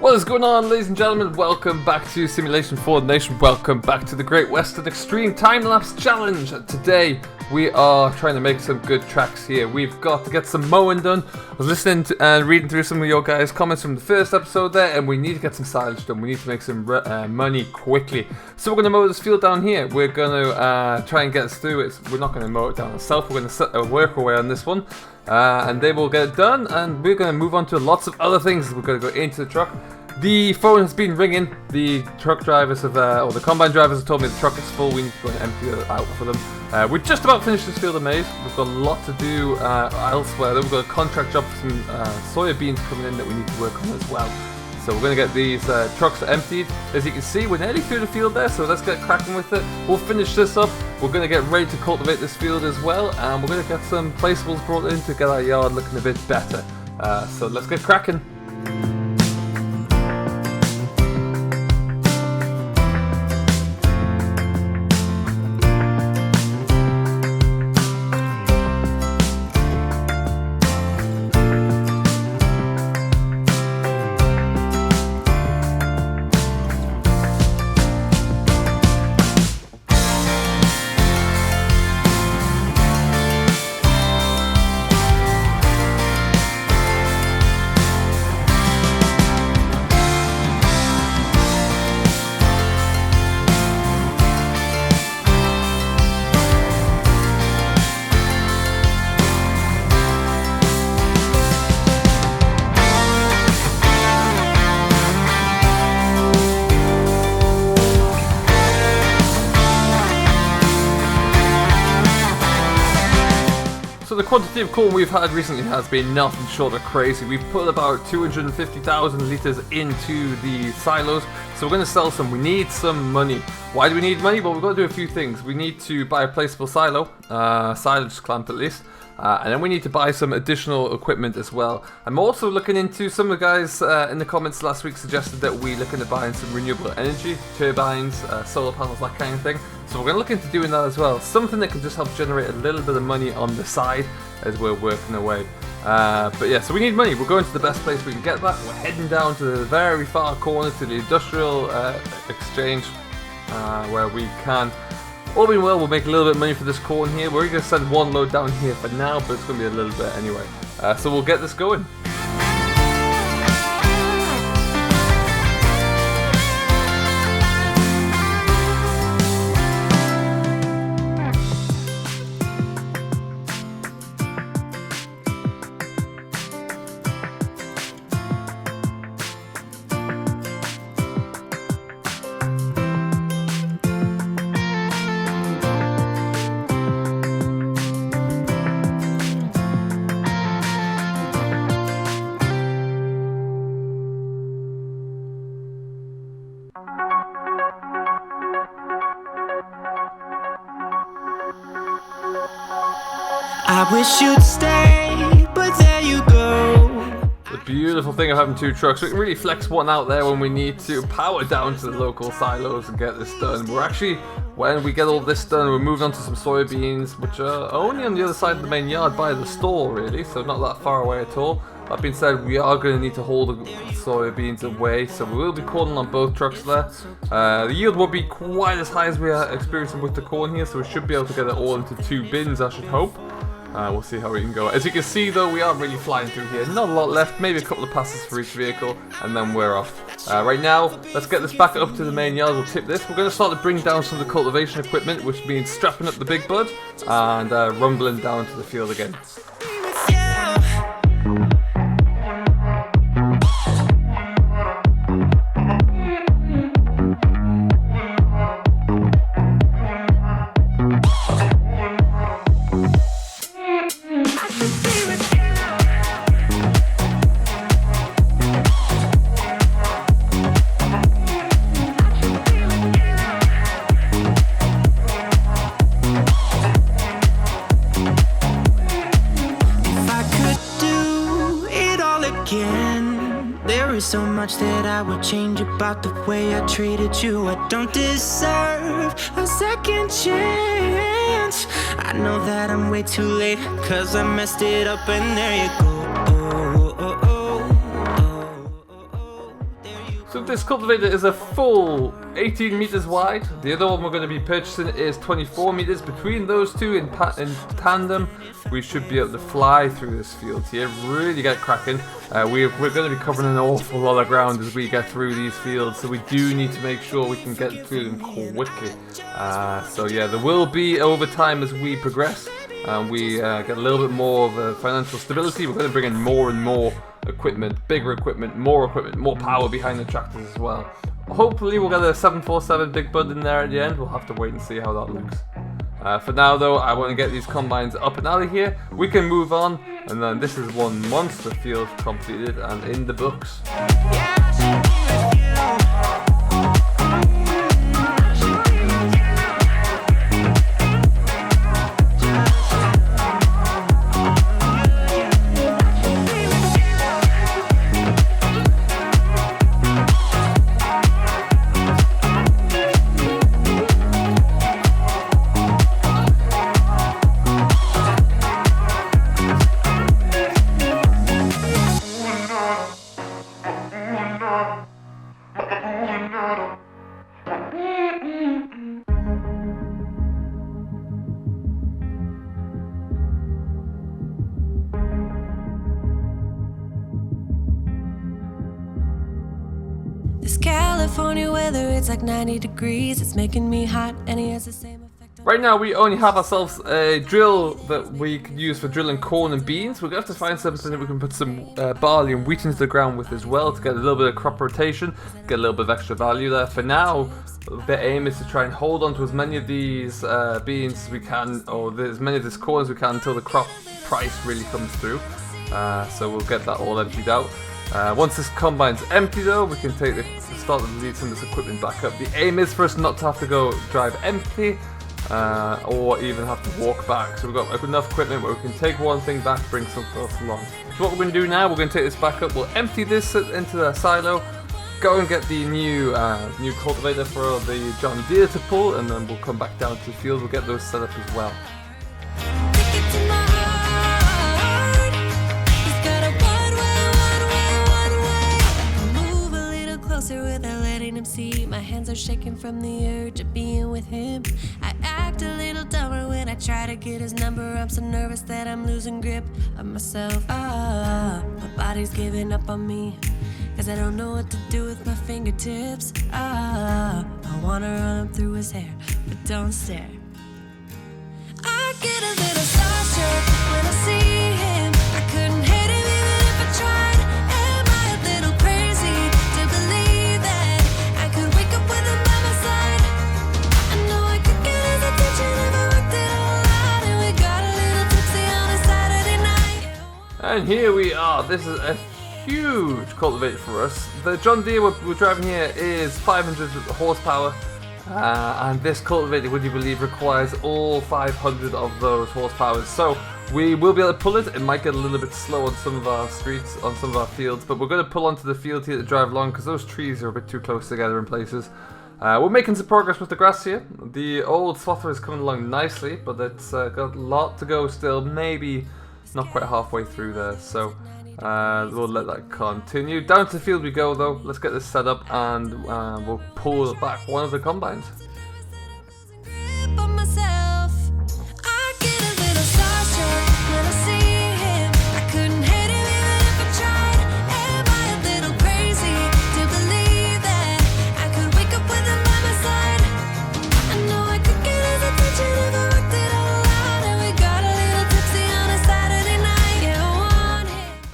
What is going on, ladies and gentlemen? Welcome back to Simulation for the Nation. Welcome back to the Great Western Extreme Time-Lapse Challenge. Today, we are trying to make some good tracks here. We've got to get some mowing done. I was listening to and reading through some of your guys' comments from the first episode there, and we need to get some silage done. We need to make some money quickly. So we're going to mow this field down here. We're going to try and get us through it. We're not going to mow it down ourselves. We're going to work our way on this one. And they will get it done, and we're going to move on to lots of other things. We're going to go into the truck. The phone has been ringing. The truck drivers have, or the combine drivers have told me the truck is full. We need to go and empty it out for them. We're just about finished this field of maize. We've got a lot to do elsewhere. Then we've got a contract job for some soybeans coming in that we need to work on as well. So we're going to get these trucks emptied. As you can see, we're nearly through the field there, so let's get cracking with it. We'll finish this up. We're going to get ready to cultivate this field as well, and we're going to get some placeables brought in to get our yard looking a bit better. So let's get cracking. So the quantity of corn we've had recently has been nothing short of crazy. We've put about 250,000 litres into the silos, so we're going to sell some. We need some money. Why do we need money? Well, we've got to do a few things. We need to buy a placeable silo, silage clamp at least, and then we need to buy some additional equipment as well. I'm also looking into, some of the guys in the comments last week suggested that we look into buying some renewable energy, turbines, solar panels, that kind of thing. So we're going to look into doing that as well. Something that can just help generate a little bit of money on the side as we're working away. But yeah, so we need money. We're going to the best place we can get that. We're heading down to the very far corner to the industrial exchange where we can. All being well, we'll make a little bit of money for this corn here. We're going to send one load down here for now, but it's going to be a little bit anyway. So we'll get this going. I wish you'd stay, but there you go. The beautiful thing of having two trucks, we can really flex one out there when we need to power down to the local silos and get this done. We're actually, when we get all this done, we're moving on to some soybeans, which are only on the other side of the main yard by the store really, so not that far away at all. That being said, we are going to need to hold the soybeans away, so we will be corning on both trucks there. The yield won't be quite as high as we are experiencing with the corn here, so we should be able to get it all into two bins, I should hope. We'll see how we can go. As you can see though, we are really flying through here. Not a lot left, maybe a couple of passes for each vehicle, and then we're off. Right now, let's get this back up to the main yard. We'll tip this. We're going to start to bring down some of the cultivation equipment, which means strapping up the big bud and rumbling down to the field again. There is so much that I would change about the way I treated you. I don't deserve a second chance. I know that I'm way too late, 'cause I messed it up and there you go. There this cultivator is a full 18 meters wide. The other one we're going to be purchasing is 24 meters. Between those two in tandem, we should be able to fly through this field here, really get cracking. We're going to be covering an awful lot of ground as we get through these fields, so we do need to make sure we can get through them quickly. So yeah, there will be over time as we progress and we get a little bit more of financial stability. We're going to bring in more and more equipment, bigger equipment, more power behind the tractors as well. Hopefully we'll get a 747 Big Bud in there at the end. We'll have to wait and see how that looks. For now though, I want to get these combines up and out of here. We can move on, and then this is one monster field completed and in the books. This California weather, it's like 90 degrees. It's making me hot, and it has the same effect on... Right now we only have ourselves a drill that we can use for drilling corn and beans. We're going to have to find something that we can put some barley and wheat into the ground with as well to get a little bit of crop rotation, get a little bit of extra value there. For now, the aim is to try and hold on to as many of these beans as we can, or as many of this corn as we can, until the crop price really comes through. So we'll get that all emptied out. Once this combine's empty though, we can start to lead some of this equipment back up. The aim is for us not to have to go drive empty, or even have to walk back. So we've got enough equipment where we can take one thing back, bring something else along. So what we're going to do now, we're going to take this back up, we'll empty this into the silo, go and get the new cultivator for the John Deere to pull, and then we'll come back down to the field, we'll get those set up as well. Without letting him see, my hands are shaking from the urge of being with him. I act a little dumber when I try to get his number. I'm so nervous that I'm losing grip of myself. My body's giving up on me, cause I don't know what to do with my fingertips. I wanna run up through his hair, but don't stare. I get a little starstruck when I see him. I couldn't hate him even if I tried. Am I a little crazy to believe that I could wake up with him by my side? I know I could get his attention if I worked it all out. And we got a little tipsy on a Saturday night. And here we are. This is a huge cultivator for us. The John Deere we're driving here is 500 horsepower. And this cultivator, would you believe, requires all 500 of those horsepowers. So we will be able to pull it. It might get a little bit slow on some of our streets, on some of our fields, but we're going to pull onto the field here to drive along because those trees are a bit too close together in places. We're making some progress with the grass here. The old swather is coming along nicely, but it's got a lot to go still, maybe not quite halfway through there. So we'll let that continue. Down to the field we go though. Let's get this set up and we'll pull back one of the combines.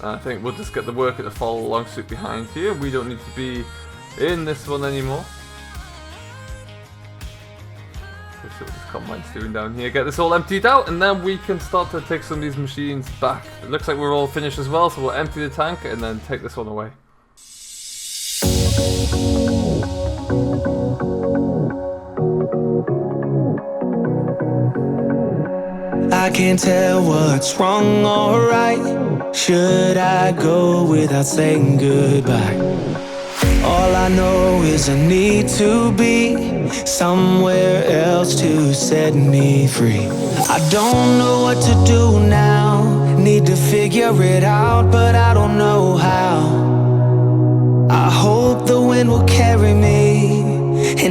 I think we'll just get the worker to follow along suit behind here. We don't need to be in this one anymore. Let's see what this combine's doing down here. Get this all emptied out and then we can start to take some of these machines back. It looks like we're all finished as well, so we'll empty the tank and then take this one away. I can't tell what's wrong or right. Should I go without saying goodbye? All I know is I need to be somewhere else to set me free. I don't know what to do now. Need to figure it out, but I don't know how. I hope the wind will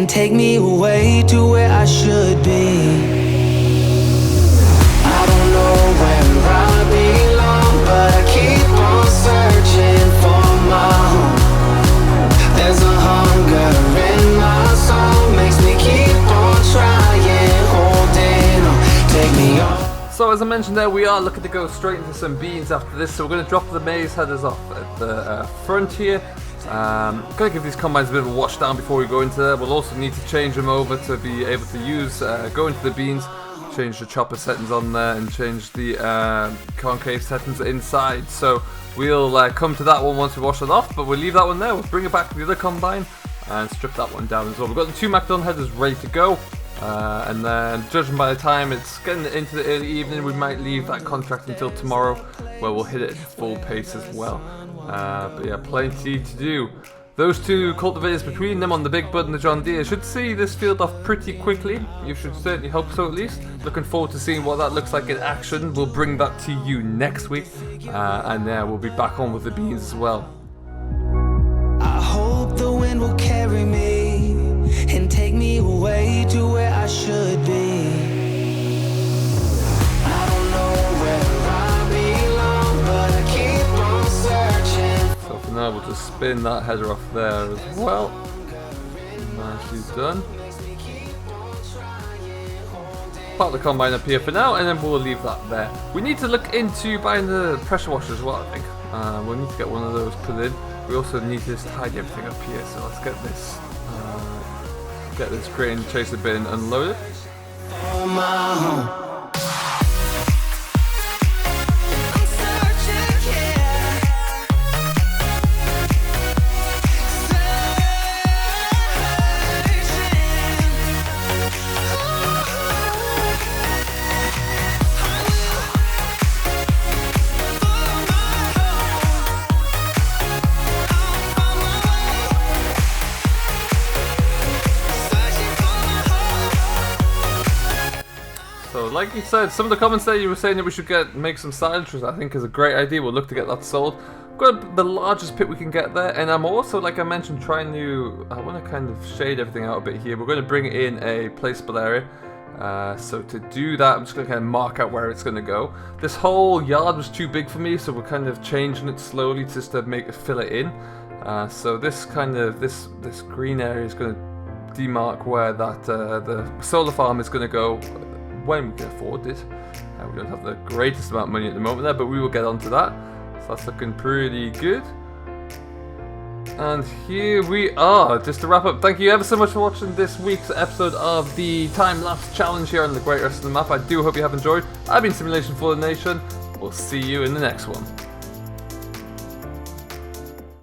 take me away to where I should be. I don't know where I belong, but I keep on searching for my home. There's a hunger in my soul, makes me keep on trying, holding on, take me on. So as I mentioned there, we are looking to go straight into some beans after this, so we're going to drop the maize headers off at the front here. Going to give these combines a bit of a wash down before we go into there. We'll also need to change them over to be able to use, go into the beans, change the chopper settings on there and change the concave settings inside. So we'll come to that one once we wash it off, but we'll leave that one there. We'll bring it back to the other combine and strip that one down as well. We've got the two MacDon headers ready to go. And then, judging by the time it's getting into the early evening, we might leave that contract until tomorrow, where we'll hit it at full pace as well. But yeah, plenty to do. Those two cultivators between them on the Big Bud and the John Deere should see this field off pretty quickly. You should certainly hope so, at least. Looking forward to seeing what that looks like in action. We'll bring that to you next week, and we'll be back on with the beans as well. I hope the wind will carry me and take me away to where I should be. I don't know where I belong, but I keep on searching. So for now, we'll just spin that header off there as well. Nicely done. Park the combine up here for now, and then we'll leave that there. We need to look into buying the pressure washer as well, I think. We'll need to get one of those put in. We also need to just tidy everything up here, so let's get this grain chaser bin unloaded. Oh, my home. So, like you said, some of the comments there you were saying that we should make some silencers, I think is a great idea. We'll look to get that sold. We've got the largest pit we can get there, and I'm also, like I mentioned, trying to, I want to kind of shade everything out a bit here. We're going to bring in a placeable area. So to do that, I'm just going to kind of mark out where it's going to go. This whole yard was too big for me, so we're kind of changing it slowly just to fill it in. So this kind of, this green area is going to demark where that the solar farm is going to go when we can afford it. We don't have the greatest amount of money at the moment there, but we will get onto that. So that's looking pretty good. And here we are, just to wrap up. Thank you ever so much for watching this week's episode of the Time-Lapse Challenge here on the Great Rest of the Map. I do hope you have enjoyed. I've been Simulation for the Nation. We'll see you in the next one.